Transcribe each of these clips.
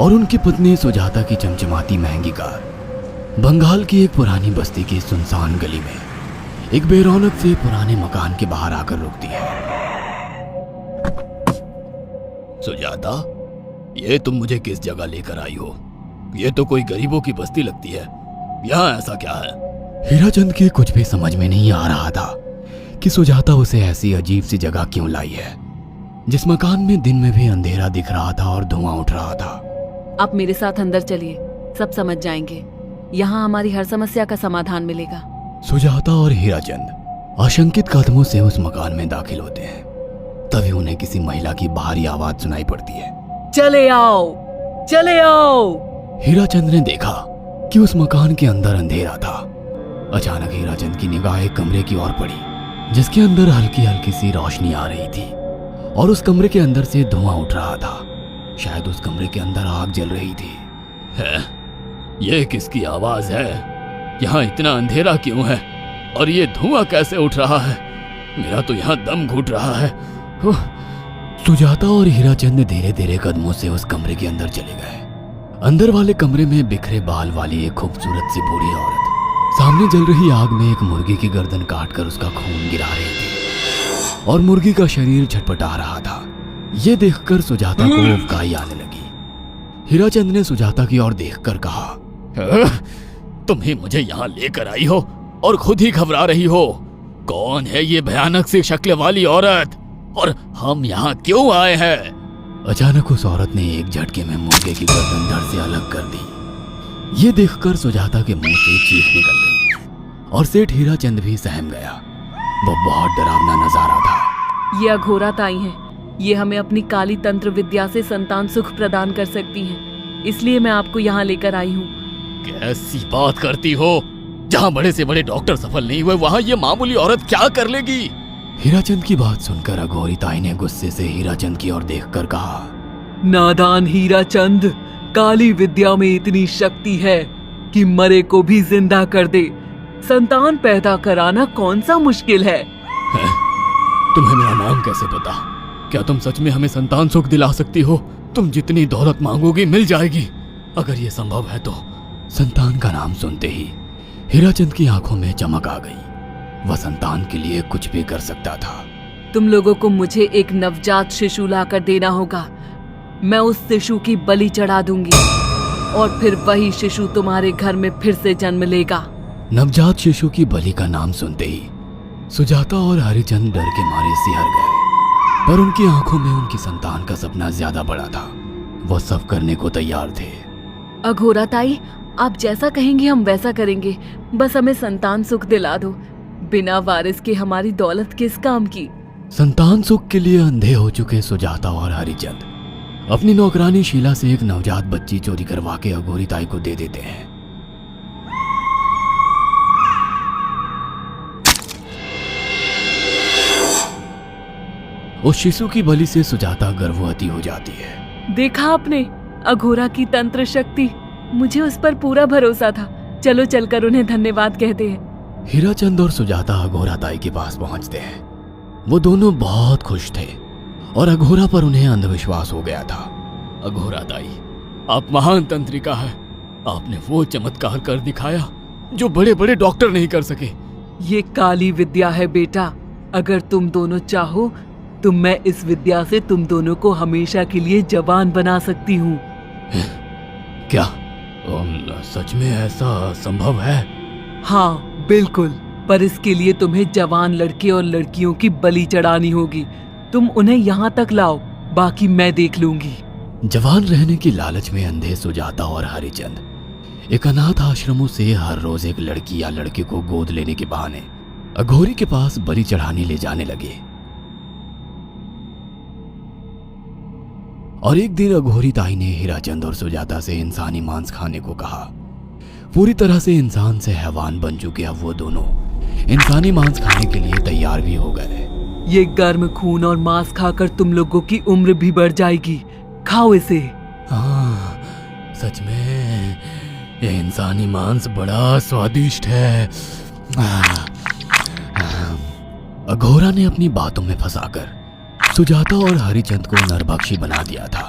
और उनकी पत्नी सुजाता की चमचमाती महंगी कार बंगाल की एक पुरानी बस्ती की सुनसान गली में एक बेरौनक से पुराने मकान के बाहर आकर रुकती है। सुजाता, ये तुम मुझे किस जगह लेकर आई हो? ये तो कोई गरीबों की बस्ती लगती है। यहाँ ऐसा क्या है? हीराचंद के कुछ भी समझ में नहीं आ रहा था कि सुजाता उसे ऐसी अजीब सी जगह क्यों लाई है, जिस मकान में दिन में भी अंधेरा दिख रहा था और धुआं उठ रहा था। आप मेरे साथ अंदर चलिए, सब समझ जाएंगे। यहाँ हमारी हर समस्या का समाधान मिलेगा। सुजाता और हीराचंद आशंकित कदमों से उस मकान में दाखिल होते हैं। तभी उन्हें किसी महिला की बाहरी आवाज सुनाई पड़ती है। चले आओ, चले आओ। हीराचंद ने देखा कि उस मकान के अंदर अंधेरा था। अचानक हीराचंद की निगाह एक कमरे की ओर पड़ी, जिसके अंदर हल्की हल्की सी रोशनी आ रही थी और उस कमरे के अंदर से धुआं उठ रहा था। शायद उस कमरे के अंदर आग जल रही थी। है? ये किसकी आवाज है? यहाँ इतना अंधेरा क्यों है और ये धुआं कैसे उठ रहा है? मेरा तो यहाँ दम घुट रहा है। सुजाता और हीराचंद धीरे धीरे कदमों से उस कमरे के अंदर चले गए। अंदर वाले कमरे में बिखरे बाल वाली एक खूबसूरत सी बूढ़ी औरत सामने जल रही आग में एक मुर्गी की गर्दन काटकर उसका खून गिरा रही थी और मुर्गी का शरीर छटपटा रहा था। ये देखकर सुजाता को उबकाई आने लगी। हीराचंद ने सुजाता की ओर देखकर कहा, तुम ही मुझे यहाँ लेकर आई हो और खुद ही घबरा रही हो। कौन है ये भयानक सी शक्ल वाली औरत और हम यहाँ क्यों आए हैं? अचानक उस औरत ने एक झटके में मुर्गे की गर्दन धड़ से अलग कर दी। ये देखकर सुजाता के मुंह से चीख निकल गई और सेठ हीराचंद भी सहम गया। वो बहुत डरावना नजारा था। ये अघोरा ताई हैं। ये हमें अपनी काली तंत्र विद्या से संतान सुख प्रदान कर सकती हैं। इसलिए मैं आपको यहाँ लेकर आई हूँ। कैसी बात करती हो? जहाँ बड़े से बड़े डॉक्टर सफल नहीं हुए, वहाँ ये मामूली औरत क्या कर लेगी? हीराचंद की बात सुनकर अघोरी ताई ने गुस्से से हीराचंद की ओर देखकर कहा, नादान हीराचंद, काली विद्या में इतनी शक्ति है कि मरे को भी जिंदा कर दे। संतान पैदा कराना कौन सा मुश्किल है? तुम्हें मेरा नाम कैसे पता? क्या तुम सच में हमें संतान सुख दिला सकती हो? तुम जितनी दौलत मांगोगी मिल जाएगी, अगर ये संभव है तो। संतान का नाम सुनते ही हीराचंद की आंखों में चमक आ गई। वह संतान के लिए कुछ भी कर सकता था। तुम लोगों को मुझे एक नवजात शिशु लाकर देना होगा। मैं उस शिशु की बलि चढ़ा दूंगी और फिर वही शिशु तुम्हारे घर में फिर से जन्म लेगा। नवजात शिशु की बलि का नाम सुनते ही सुजाता और हरिचंद डर के मारे सिहर गए, पर उनकी आंखों में उनकी संतान का सपना ज्यादा बड़ा था। वो सब करने को तैयार थे। अघोरा ताई, आप जैसा कहेंगे हम वैसा करेंगे। बस हमें संतान सुख दिला दो। बिना वारिस के हमारी दौलत किस काम की? संतान सुख के लिए अंधे हो चुके सुजाता और हरिचंद अपनी नौकरानी शीला से एक नवजात बच्ची चोरी करवा के अघोरी ताई को दे देते हैं। उस शिशु की बलि से सुजाता गर्भवती हो जाती है। देखा आपने अघोरा की तंत्र शक्ति? मुझे उस पर पूरा भरोसा था। चलो चलकर उन्हें धन्यवाद कहते हैं। हीराचंद और सुजाता अघोरा ताई के पास पहुंचते हैं। वो दोनों बहुत खुश थे और अघोरा पर उन्हें अंधविश्वास हो गया था। अघोरा ताई, आप महान तंत्रिका है। आपने वो चमत्कार कर दिखाया जो बड़े बड़े डॉक्टर नहीं कर सके। ये काली विद्या है बेटा। अगर तुम दोनों चाहो तो मैं इस विद्या से तुम दोनों को हमेशा के लिए जवान बना सकती हूँ। क्या सच में ऐसा संभव है? हाँ बिल्कुल, पर इसके लिए तुम्हें जवान लड़के और लड़कियों की बलि चढ़ानी होगी। तुम उन्हें यहाँ तक लाओ, बाकी मैं देख लूंगी। जवान रहने की लालच में अंधे सुजाता और हरिचंद एक अनाथ आश्रमों से हर रोज एक लड़की या लड़के को गोद लेने के बहाने अघोरी के पास बलि चढ़ाने ले जाने लगे। और एक दिन अघोरी ताई ने हीराचंद और सुजाता से इंसानी मांस खाने को कहा। पूरी तरह से इंसान से हैवान बन चुके अब वो दोनों इंसानी मांस खाने के लिए तैयार भी हो गए। ये गर्म खून और मांस खाकर तुम लोगों की उम्र भी बढ़ जाएगी। खाओ इसे। हाँ, सच में ये इंसानी मांस बड़ा स्वादिष्ट है। अघोरा ने अपनी बातों में फंसाकर सुजाता और हरिचंद को नरभक्षी बना दिया था।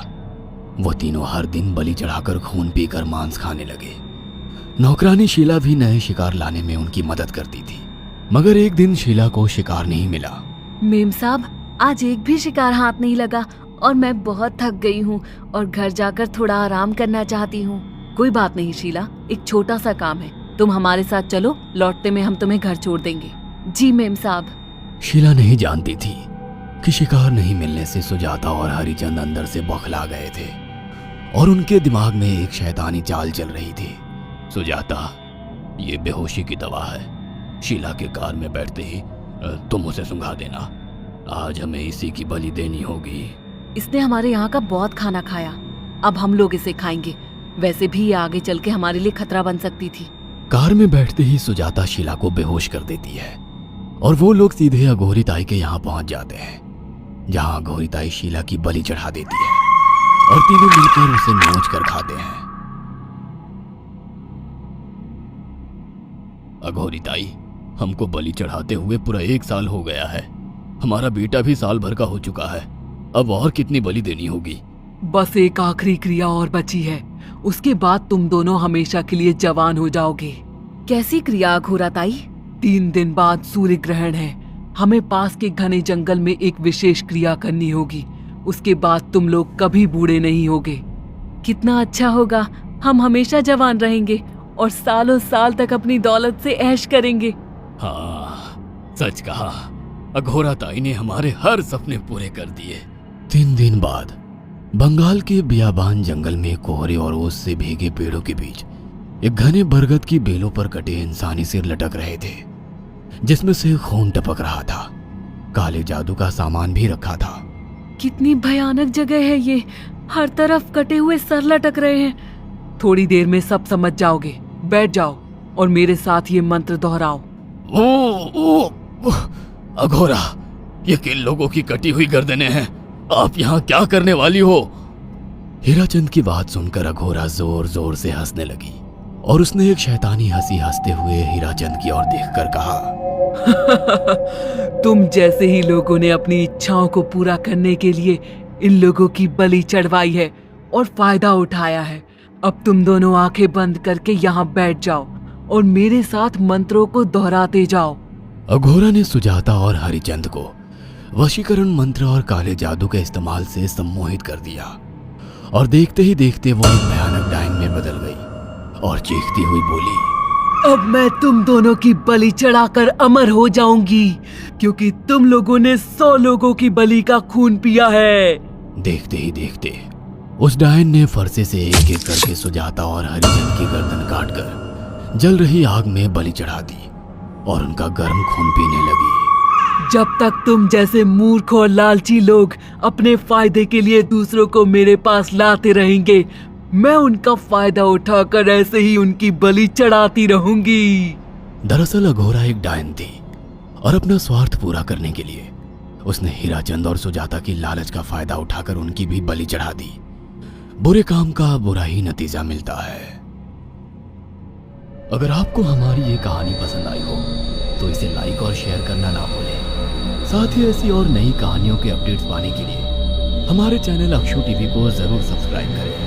वो तीनों हर दिन बलि चढ़ाकर खून पीकर मांस खाने लगे। नौकरानी शीला भी नए शिकार लाने में उनकी मदद करती थी, मगर एक दिन शीला को शिकार नहीं मिला। मेम साहब, आज एक भी शिकार हाथ नहीं लगा और मैं बहुत थक गई हूँ और घर जाकर थोड़ा आराम करना चाहती हूँ। कोई बात नहीं शीला, एक छोटा सा काम है, तुम हमारे साथ चलो, लौटते में हम तुम्हें घर छोड़ देंगे। जी मेम साहब। शीला नहीं जानती थी कि शिकार नहीं मिलने से सुजाता और हरिचंद अंदर से बौखला गए थे और उनके दिमाग में एक शैतानी चाल चल रही थी। सुजाता, ये बेहोशी की दवा है। शीला के कार में बैठते ही तुम उसे सुंघा देना। आज हमें इसी की बलि देनी होगी। इसने हमारे यहाँ का बहुत खाना खाया, अब हम लोग इसे खाएंगे। वैसे भी ये आगे चल के हमारे लिए खतरा बन सकती थी। कार में बैठते ही सुजाता शीला को बेहोश कर देती है और वो लोग सीधे अघोरी ताई के यहाँ पहुंच जाते हैं, जहाँ अघोरी ताई शीला की बलि चढ़ा देती है और तीनों मिलकर उसे नोच कर खाते हैं। अघोरी ताई, हमको बलि चढ़ाते हुए पूरा 1 साल हो गया है। हमारा बेटा भी साल भर का हो चुका है। अब और कितनी बलि देनी होगी? बस एक आखिरी क्रिया और बची है, उसके बाद तुम दोनों हमेशा के लिए जवान हो जाओगे। कैसी क्रिया अघोरा ताई? 3 दिन बाद सूर्य ग्रहण है, हमें पास के घने जंगल में एक विशेष क्रिया करनी होगी। उसके बाद तुम लोग कभी बूढ़े नहीं होगे। कितना अच्छा होगा, हम हमेशा जवान रहेंगे और सालों साल तक अपनी दौलत से ऐश करेंगे। हाँ, सच कहा। अघोरा ताई ने हमारे हर सपने पूरे कर दिए। 3 दिन बाद बंगाल के बियाबान जंगल में कोहरे और ओस से भीगे पेड़ों के बीच एक घने बरगद की बेलों पर कटे इंसानी सिर लटक रहे थे, जिसमें से खून टपक रहा था। काले जादू का सामान भी रखा था। कितनी भयानक जगह है ये, हर तरफ कटे हुए सर लटक रहे हैं। थोड़ी देर में सब समझ जाओगे, बैठ जाओ और मेरे साथ ये मंत्र दोहराओ। ओ, अघोरा, ये किन लोगों की कटी हुई गर्दनें हैं? आप यहाँ क्या करने वाली हो? हीराचंद की बात सुनकर अघोरा जोर जोर से हंसने लगी और उसने एक शैतानी हंसी हंसते हुए हीराचंद की ओर देखकर कहा, तुम जैसे ही लोगों ने अपनी इच्छाओं को पूरा करने के लिए इन लोगों की बलि चढ़वाई है और फायदा उठाया है। अब तुम दोनों आंखें बंद करके यहाँ बैठ जाओ और मेरे साथ मंत्रों को दोहराते जाओ। अघोरा ने सुजाता और हरिचंद को वशीकरण मंत्र और काले जादू के इस्तेमाल से सम्मोहित कर दिया और देखते ही देखते वो एक भयानक डायन में बदल गई और चीखती हुई बोली, अब मैं तुम दोनों की बलि चढ़ाकर अमर हो जाऊंगी, क्योंकि तुम लोगों ने 100 लोगों की बलि का खून पिया है। देखते ही देखते उस डायन ने फरसे से एक एक करके सुजाता और हरिचंद की गर्दन काटकर जल रही आग में बलि चढ़ा दी और उनका गर्म खून पीने लगी। जब तक तुम जैसे मूर्ख और लालची लोग अपने फायदे के लिए दूसरों को मेरे पास लाते रहेंगे, मैं उनका फायदा उठाकर ऐसे ही उनकी बलि चढ़ाती रहूंगी। दरअसल अघोरा एक डायन थी और अपना स्वार्थ पूरा करने के लिए उसने हीराचंद और सुजाता की लालच का फायदा उठाकर उनकी भी बलि चढ़ा दी। बुरे काम का बुरा ही नतीजा मिलता है। अगर आपको हमारी ये कहानी पसंद आई हो तो इसे लाइक और शेयर करना ना भूलें। साथ ही ऐसी और नई कहानियों के अपडेट्स पाने के लिए हमारे चैनल अक्षु टीवी को जरूर सब्सक्राइब करें।